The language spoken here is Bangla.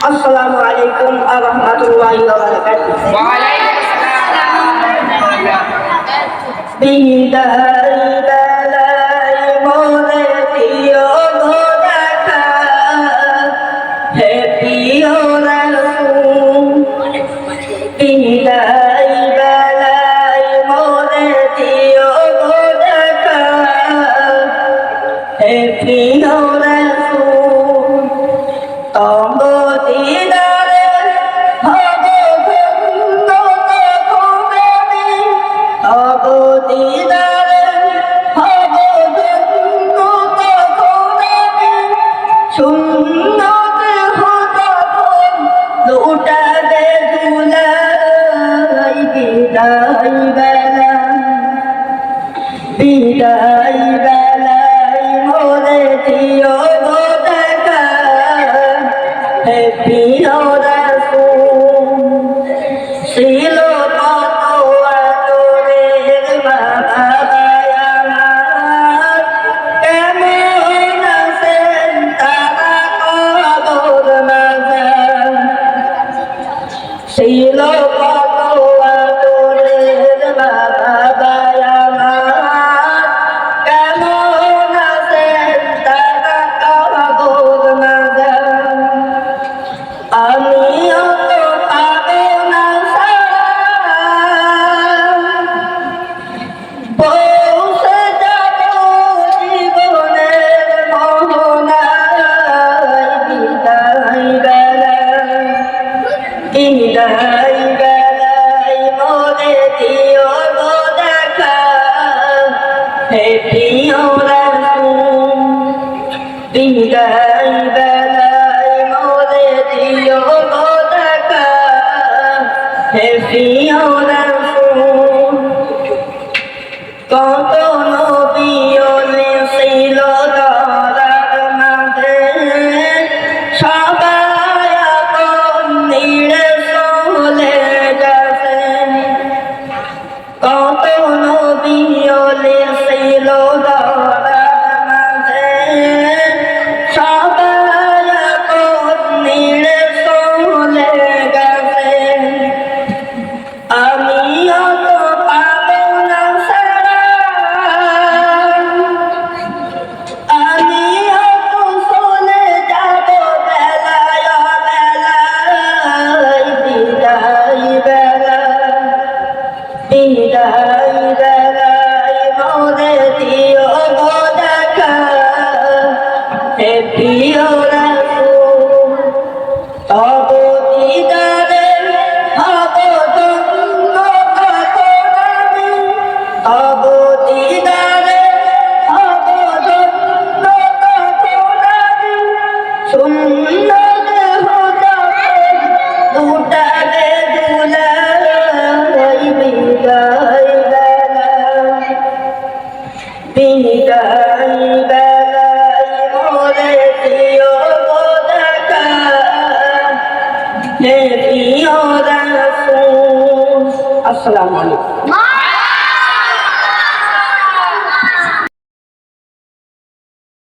আসসালামু আলাইকুম ওয়া রাহমাতুল্লাহি ওয়া বারাকাতুহু। ওয়া আলাইকুম আসসালাম ওয়া রাহমাতুল্লাহি ওয়া বারাকাতুহু। বিদায় বেলায় মোরে দিও গো দেখা, হে প্রিয় রাসূল। বিদায় বেলায় মোরে দিও গো দেখা, হে প্রিয় রাসূল। তব দিদারে হব ধন্য তখন আমি, তব দিদারে হব ধন্য তখন আমি। শূন্য দেহ তখন লুটাবে ধুলাই। বিদায় বেলায়, বিদায় বেলায় মোরে দিও গো দেখা, হে প্রিয় রাসূল। ছিল কত আদরের বাবা আমার, কেমন আছেন তারা কবর মাঝার। ছিল কত আদরের বাবা আমার, কেমন আছেন তারা কবর মাঝার। আমিও তো পাবো না পৌঁছে যাব জীবনের মোহনায়। বিদায় বেলায়, বিদায় বেলায় মোরে দিও গো দেখা, হে প্রিয় রাসূল। বিদায় বেলায় মোরে দিও গো দেখা, হে প্রিয় রাসূল। কত নবী ওলি ছিল ধরার মাঝে, সবাই আপন নিড়ে চলে গেছে। কত নবী ওলি ছিল ধরার মাঝে, সবাই আপন নিড়ে চলে গেছে। আমিও তো পাবো না ছাড়া, আমিও তো চলে যাব বেলায় বেলায়। বিদায় বেলায়, বিদায় বেলায় মোরে দিও গো দেখা, হে প্রিয় রাসূল। তব দিদারে হব ধন্য তখন আমি, তব দিদারে হব ধন্য তখন আমি। শূন্য দেহ তখন লুটাবে ধুলাই। বিদায় বেলায়, বিদায় বেলায় মোরে দিও গো দেখা, হে প্রিয় রাসূল। আসসালামু আলাইকুম।